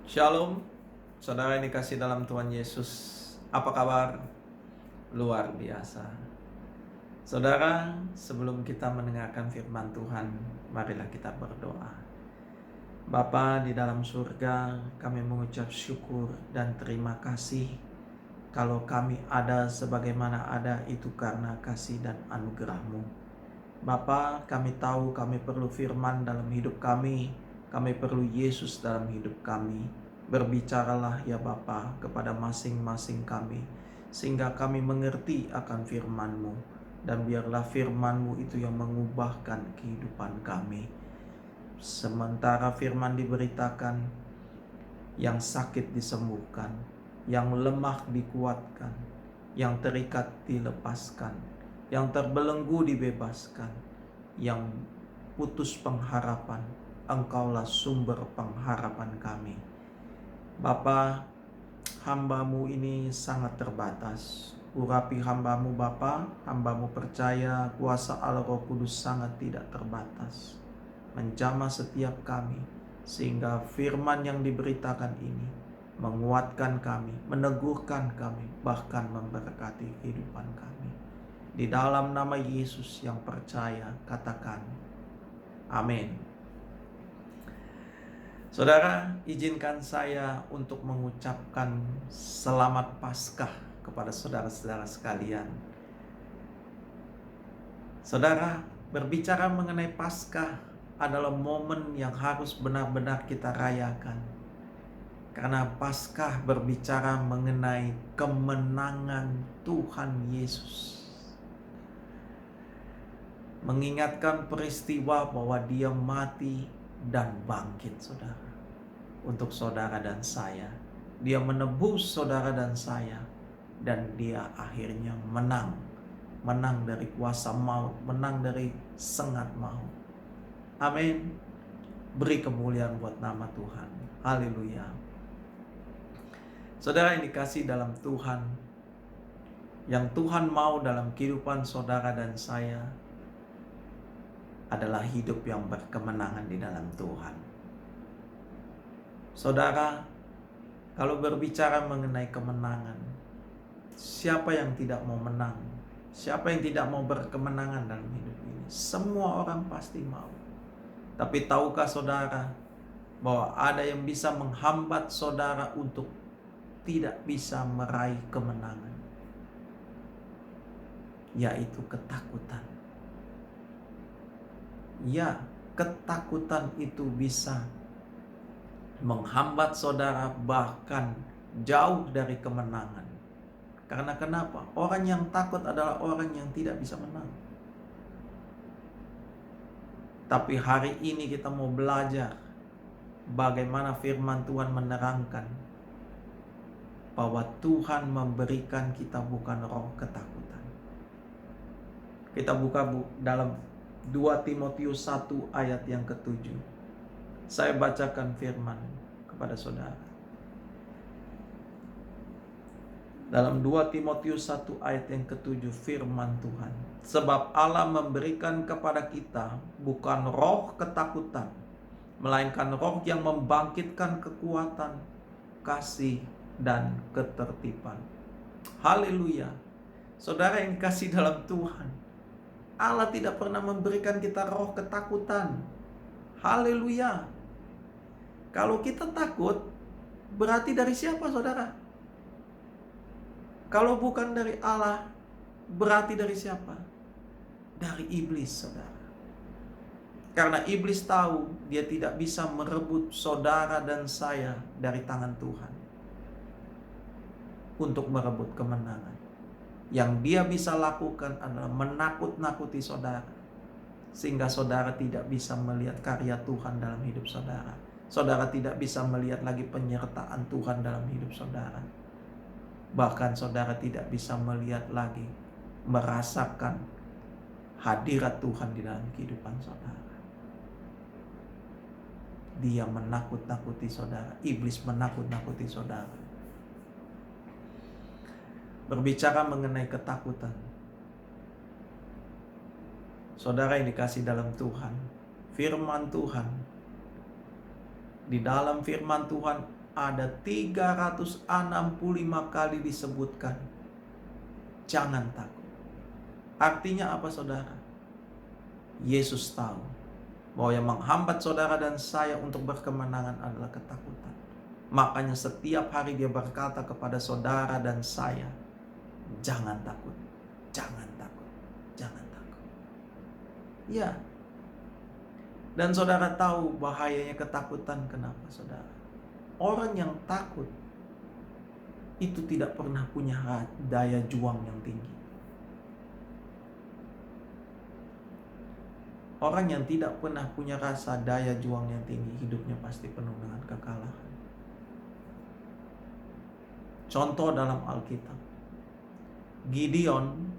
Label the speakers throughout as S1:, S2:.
S1: Shalom, saudara yang dikasih dalam Tuhan Yesus. Apa kabar? Luar biasa. Saudara, sebelum kita mendengarkan firman Tuhan, marilah kita berdoa. Bapa di dalam surga, kami mengucap syukur dan terima kasih. Kalau kami ada sebagaimana ada, itu karena kasih dan anugerah-Mu. Bapa, kami tahu kami perlu firman dalam hidup kami perlu Yesus dalam hidup kami. Berbicaralah ya Bapa kepada masing-masing kami, sehingga kami mengerti akan firman-Mu. Dan biarlah firman-Mu itu yang mengubahkan kehidupan kami. Sementara firman diberitakan, yang sakit disembuhkan, yang lemah dikuatkan, yang terikat dilepaskan, yang terbelenggu dibebaskan, yang putus pengharapan, Engkaulah sumber pengharapan kami. Bapa, hamba-Mu ini sangat terbatas. Urapi hamba-Mu Bapa, hamba-Mu percaya kuasa Allah Roh Kudus sangat tidak terbatas, menjamah setiap kami, sehingga firman yang diberitakan ini menguatkan kami, meneguhkan kami, bahkan memberkati kehidupan kami. Di dalam nama Yesus yang percaya, katakan amin. Saudara, izinkan saya untuk mengucapkan selamat Paskah kepada saudara-saudara sekalian. Saudara, berbicara mengenai Paskah adalah momen yang harus benar-benar kita rayakan. Karena Paskah berbicara mengenai kemenangan Tuhan Yesus. Mengingatkan peristiwa bahwa Dia mati dan bangkit, saudara. Untuk saudara dan saya. Dia menebus saudara dan saya. Dan Dia akhirnya menang. Menang dari kuasa maut. Menang dari sengat maut. Amin. Beri kemuliaan buat nama Tuhan. Haleluya. Saudara yang dikasih dalam Tuhan, yang Tuhan mau dalam kehidupan saudara dan saya adalah hidup yang berkemenangan di dalam Tuhan. Saudara, kalau berbicara mengenai kemenangan, siapa yang tidak mau menang? Siapa yang tidak mau berkemenangan dalam hidup ini? Semua orang pasti mau. Tapi tahukah saudara bahwa ada yang bisa menghambat saudara untuk tidak bisa meraih kemenangan, yaitu ketakutan. Ya, ketakutan itu bisa menghambat saudara bahkan jauh dari kemenangan. Karena kenapa? Orang yang takut adalah orang yang tidak bisa menang. Tapi hari ini kita mau belajar bagaimana firman Tuhan menerangkan bahwa Tuhan memberikan kita bukan roh ketakutan. Kita buka dalam 2 Timotius 1 ayat yang ke-7. Saya bacakan firman kepada saudara. Dalam 2 Timotius 1 ayat yang ke-7 firman Tuhan. Sebab Allah memberikan kepada kita bukan roh ketakutan, melainkan roh yang membangkitkan kekuatan, kasih, dan ketertiban. Haleluya. Saudara yang dikasih dalam Tuhan, Allah tidak pernah memberikan kita roh ketakutan. Haleluya. Kalau kita takut, berarti dari siapa saudara? Kalau bukan dari Allah, berarti dari siapa? Dari iblis, saudara. Karena iblis tahu dia tidak bisa merebut saudara dan saya dari tangan Tuhan untuk merebut kemenangan. Yang dia bisa lakukan adalah menakut-nakuti saudara, sehingga saudara tidak bisa melihat karya Tuhan dalam hidup saudara. Saudara tidak bisa melihat lagi penyertaan Tuhan dalam hidup saudara. Bahkan saudara tidak bisa melihat lagi, merasakan hadirat Tuhan di dalam kehidupan saudara. Dia menakut-nakuti saudara. Iblis menakut-nakuti saudara. Berbicara mengenai ketakutan, saudara yang dikasih dalam Tuhan, firman Tuhan, di dalam firman Tuhan ada 365 kali disebutkan, jangan takut. Artinya apa saudara? Yesus tahu bahwa yang menghambat saudara dan saya untuk berkemenangan adalah ketakutan. Makanya setiap hari dia berkata kepada saudara dan saya, jangan takut, jangan takut, jangan takut. Ya. Dan saudara tahu bahayanya ketakutan kenapa saudara? Orang yang takut itu tidak pernah punya daya juang yang tinggi. Orang yang tidak pernah punya rasa daya juang yang tinggi, hidupnya pasti penuh dengan kekalahan. Contoh dalam Alkitab, Gideon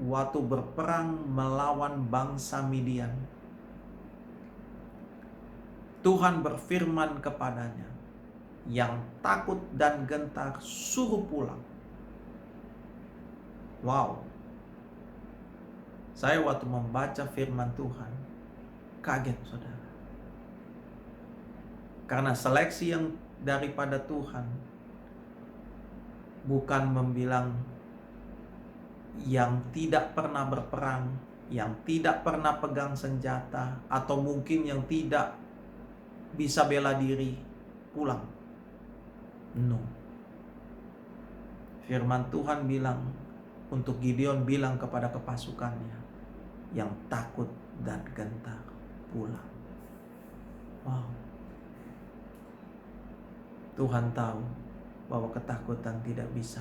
S1: waktu berperang melawan bangsa Midian, Tuhan berfirman kepadanya, yang takut dan gentar suruh pulang. Wow. Saya waktu membaca firman Tuhan kaget saudara. Karena seleksi yang daripada Tuhan bukan membilang yang tidak pernah berperang, yang tidak pernah pegang senjata, atau mungkin yang tidak bisa bela diri, pulang. No. Firman Tuhan bilang untuk Gideon, bilang kepada kepasukannya, yang takut dan gentar pulang. Wow. Tuhan tahu bahwa ketakutan tidak bisa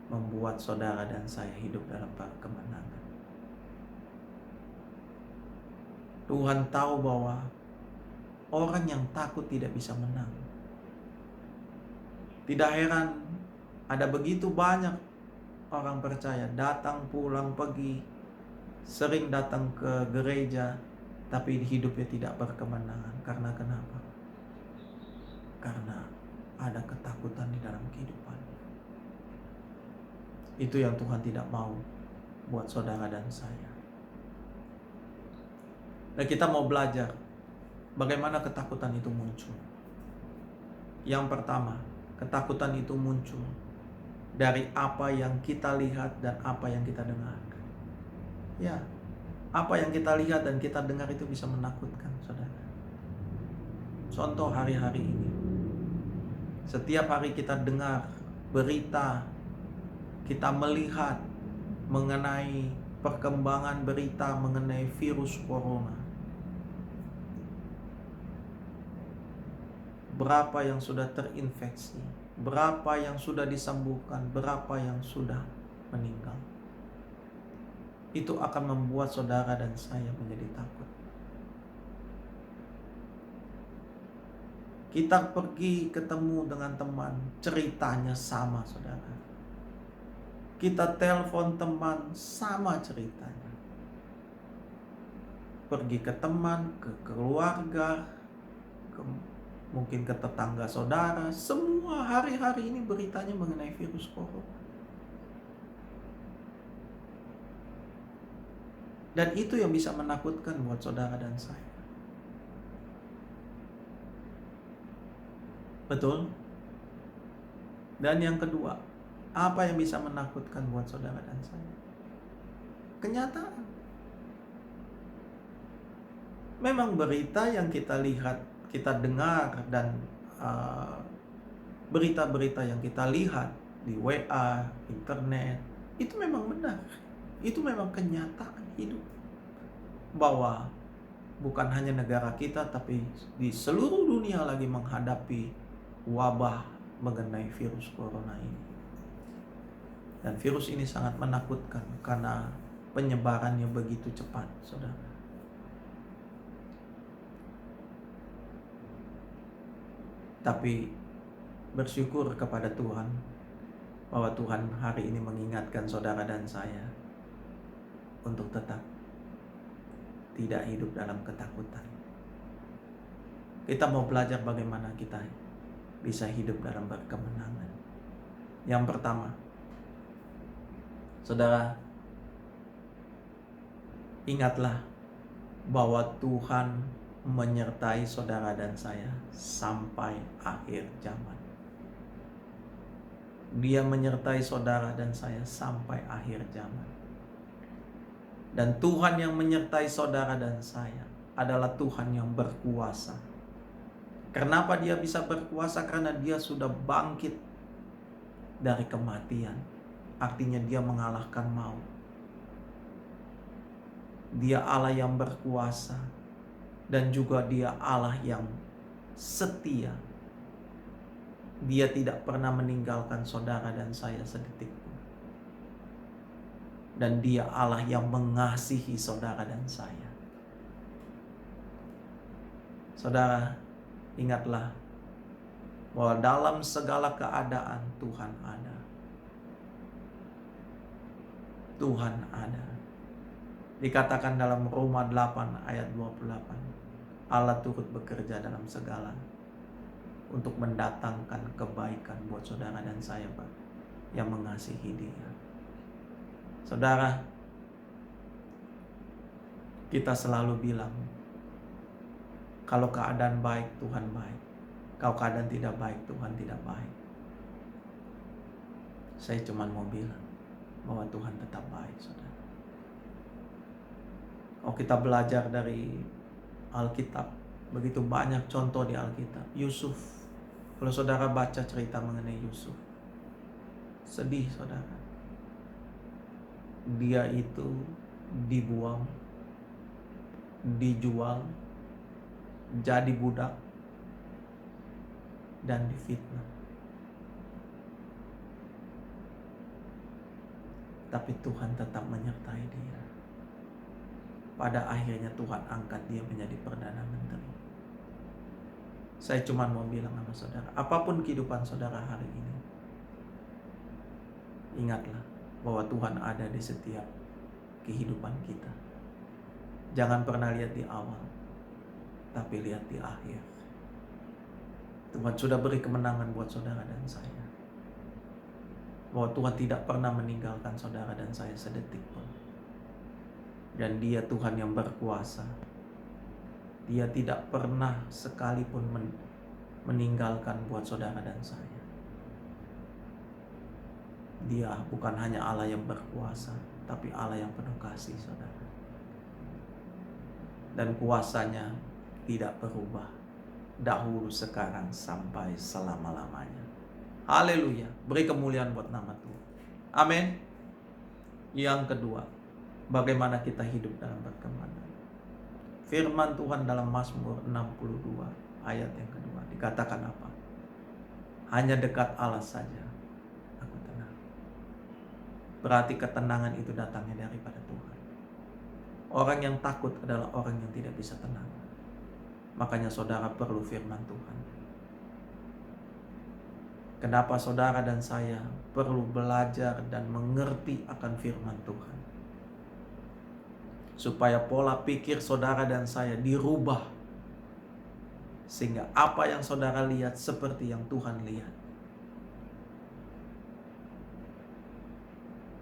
S1: membuat saudara dan saya hidup dalam kemenangan. Tuhan tahu bahwa orang yang takut tidak bisa menang. Tidak heran ada begitu banyak orang percaya datang pulang pergi, sering datang ke gereja, tapi hidupnya tidak berkemenangan. Karena kenapa? Karena ada ketakutan di dalam kehidupannya. Itu yang Tuhan tidak mau buat saudara dan saya. Dan kita mau belajar bagaimana ketakutan itu muncul. Yang pertama, ketakutan itu muncul dari apa yang kita lihat dan apa yang kita dengar. Ya, apa yang kita lihat dan kita dengar itu bisa menakutkan, saudara. Contoh hari-hari ini. Setiap hari kita dengar berita, kita melihat mengenai perkembangan berita mengenai virus corona. Berapa yang sudah terinfeksi, berapa yang sudah disembuhkan, berapa yang sudah meninggal. Itu akan membuat saudara dan saya menjadi takut. Kita pergi ketemu dengan teman, ceritanya sama saudara. Kita telepon teman, sama ceritanya. Pergi ke teman, ke keluarga, mungkin ke tetangga saudara, semua hari-hari ini beritanya mengenai virus corona. Dan itu yang bisa menakutkan buat saudara dan saya. Betul? Dan yang kedua, apa yang bisa menakutkan buat saudara dan saya? Kenyataan. Memang berita yang kita lihat, kita dengar, dan berita-berita yang kita lihat di WA, internet, itu memang benar. Itu memang kenyataan hidup. Bahwa bukan hanya negara kita, tapi di seluruh dunia lagi menghadapi wabah mengenai virus corona ini. Dan virus ini sangat menakutkan karena penyebarannya begitu cepat, saudara. Tapi bersyukur kepada Tuhan bahwa Tuhan hari ini mengingatkan saudara dan saya untuk tetap tidak hidup dalam ketakutan. Kita mau belajar bagaimana kita bisa hidup dalam berkemenangan. Yang pertama, saudara, ingatlah bahwa Tuhan menyertai saudara dan saya sampai akhir zaman. Dia menyertai saudara dan saya sampai akhir zaman. Dan Tuhan yang menyertai saudara dan saya adalah Tuhan yang berkuasa. Kenapa dia bisa berkuasa? Karena dia sudah bangkit dari kematian. Artinya dia mengalahkan maut. Dia Allah yang berkuasa. Dan juga dia Allah yang setia. Dia tidak pernah meninggalkan saudara dan saya sedetik pun. Dan dia Allah yang mengasihi saudara dan saya. Saudara, ingatlah bahwa dalam segala keadaan Tuhan ada. Tuhan ada. Dikatakan dalam Roma 8 ayat 28. Allah turut bekerja dalam segala untuk mendatangkan kebaikan buat saudara dan saya, Pak, yang mengasihi Dia. Saudara, kita selalu bilang, kalau keadaan baik, Tuhan baik. Kalau keadaan tidak baik, Tuhan tidak baik. Saya cuma mau bilang bahwa Tuhan tetap baik, saudara. Kalau kita belajar dari Alkitab, begitu banyak contoh di Alkitab. Yusuf, kalau saudara baca cerita mengenai Yusuf, sedih saudara. Dia itu dibuang, dijual, jadi budak, dan difitnah. Tapi Tuhan tetap menyertai dia. Pada akhirnya Tuhan angkat dia menjadi Perdana Menteri. Saya cuma mau bilang sama saudara, apapun kehidupan saudara hari ini, ingatlah bahwa Tuhan ada di setiap kehidupan kita. Jangan pernah lihat di awal, tapi lihat di akhir. Tuhan sudah beri kemenangan buat saudara dan saya. Bahwa Tuhan tidak pernah meninggalkan saudara dan saya sedetik pun. Dan Dia Tuhan yang berkuasa. Dia tidak pernah sekalipun meninggalkan buat saudara dan saya. Dia bukan hanya Allah yang berkuasa, tapi Allah yang penuh kasih, saudara. Dan kuasanya tidak berubah, dahulu, sekarang, sampai selama-lamanya. Haleluya. Beri kemuliaan buat nama Tuhan. Amin. Yang kedua, bagaimana kita hidup dalam perkemahan. Firman Tuhan dalam Mazmur 62 ayat yang kedua dikatakan apa? Hanya dekat Allah saja aku tenang. Berarti ketenangan itu datangnya daripada Tuhan. Orang yang takut adalah orang yang tidak bisa tenang. Makanya saudara perlu firman Tuhan. Kenapa saudara dan saya perlu belajar dan mengerti akan firman Tuhan? Supaya pola pikir saudara dan saya dirubah. Sehingga apa yang saudara lihat seperti yang Tuhan lihat.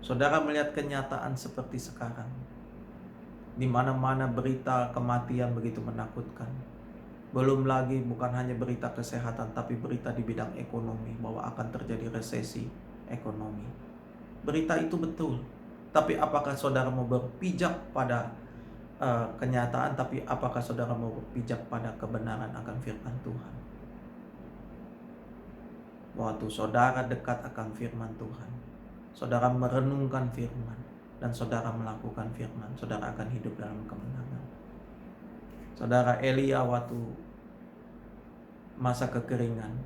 S1: Saudara melihat kenyataan seperti sekarang. Di mana-mana berita kematian begitu menakutkan. Belum lagi bukan hanya berita kesehatan, tapi berita di bidang ekonomi. Bahwa akan terjadi resesi ekonomi. Berita itu betul. Tapi apakah saudara mau berpijak pada kenyataan, tapi apakah saudara mau berpijak pada kebenaran akan firman Tuhan? Waktu saudara dekat akan firman Tuhan, saudara merenungkan firman, dan saudara melakukan firman, saudara akan hidup dalam kemenangan. Saudara, Elia waktu masa kekeringan,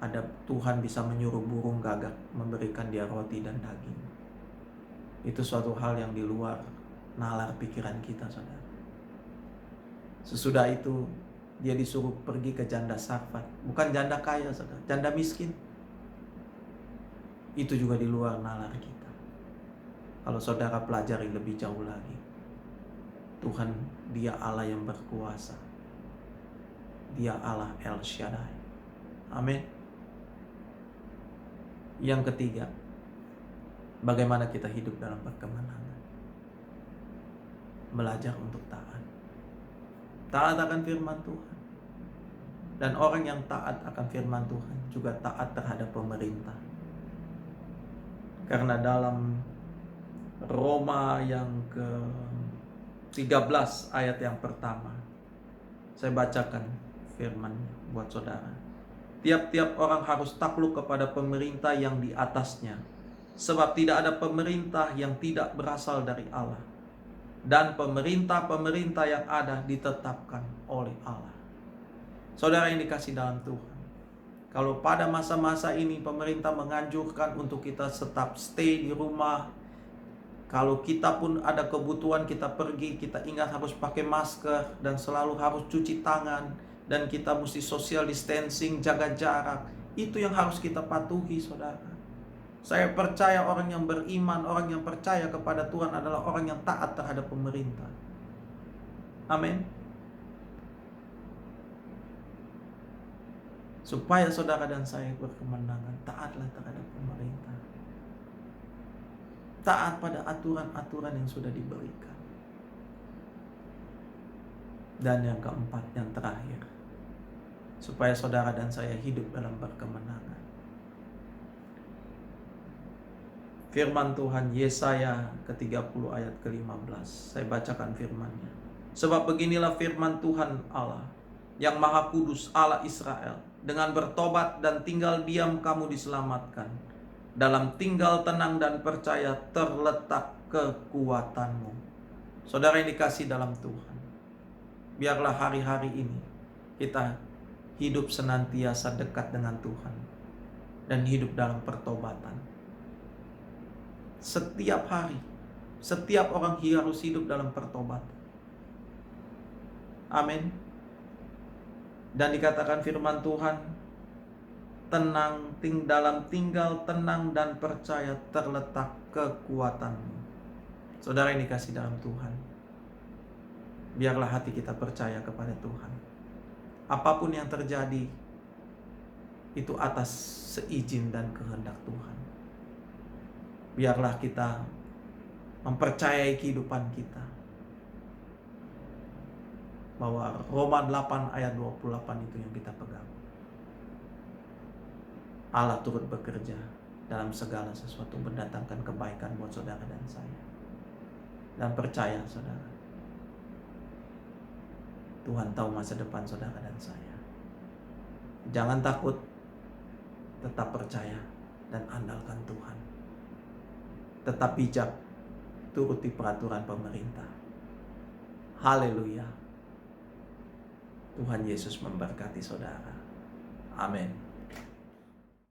S1: ada Tuhan bisa menyuruh burung gagak memberikan dia roti dan daging. Itu suatu hal yang di luar nalar pikiran kita, saudara. Sesudah itu dia disuruh pergi ke janda Sarfat. Bukan janda kaya, saudara, janda miskin. Itu juga di luar nalar kita. Kalau saudara pelajari lebih jauh lagi, Tuhan, Dia Allah yang berkuasa. Dia Allah El Shaddai. Amin. Yang ketiga, bagaimana kita hidup dalam perkemenangan? Belajar untuk taat. taat akan firman Tuhan. Dan orang yang taat akan firman Tuhan juga taat terhadap pemerintah. Karena dalam Roma yang ke-13 ayat yang pertama, saya bacakan firman buat saudara. Tiap-tiap orang harus takluk kepada pemerintah yang di atasnya, sebab tidak ada pemerintah yang tidak berasal dari Allah, dan pemerintah-pemerintah yang ada ditetapkan oleh Allah. Saudara yang dikasih dalam Tuhan, kalau pada masa-masa ini pemerintah menganjurkan untuk kita tetap stay di rumah, kalau kita pun ada kebutuhan kita pergi, kita ingat harus pakai masker dan selalu harus cuci tangan, dan kita mesti social distancing, jaga jarak. Itu yang harus kita patuhi, saudara. Saya percaya orang yang beriman, orang yang percaya kepada Tuhan adalah orang yang taat terhadap pemerintah. Amin. Supaya saudara dan saya berkemenangan, taatlah terhadap pemerintah. Taat pada aturan-aturan yang sudah diberikan. Dan yang keempat, yang terakhir, supaya saudara dan saya hidup dalam berkemenangan. Firman Tuhan Yesaya ke-30 ayat ke-15. Saya bacakan firman-Nya. Sebab beginilah firman Tuhan Allah yang Maha Kudus, Allah Israel. Dengan bertobat dan tinggal diam kamu diselamatkan. Dalam tinggal tenang dan percaya terletak kekuatanmu. Saudara yang dikasih dalam Tuhan, biarlah hari-hari ini kita hidup senantiasa dekat dengan Tuhan dan hidup dalam pertobatan. Setiap hari, setiap orang harus hidup dalam pertobatan. Amin. Dan dikatakan firman Tuhan, tenang, dalam tinggal tenang dan percaya terletak kekuatanmu. Saudara yang dikasih dalam Tuhan, biarlah hati kita percaya kepada Tuhan. Apapun yang terjadi, itu atas seizin dan kehendak Tuhan. Biarlah kita mempercayai kehidupan kita, bahwa Roma 8 ayat 28 itu yang kita pegang. Allah turut bekerja dalam segala sesuatu, mendatangkan kebaikan buat saudara dan saya. Dan percaya saudara, Tuhan tahu masa depan saudara dan saya. Jangan takut, tetap percaya dan andalkan Tuhan. Tetap bijak, turuti peraturan pemerintah. Haleluya. Tuhan Yesus memberkati saudara. Amin.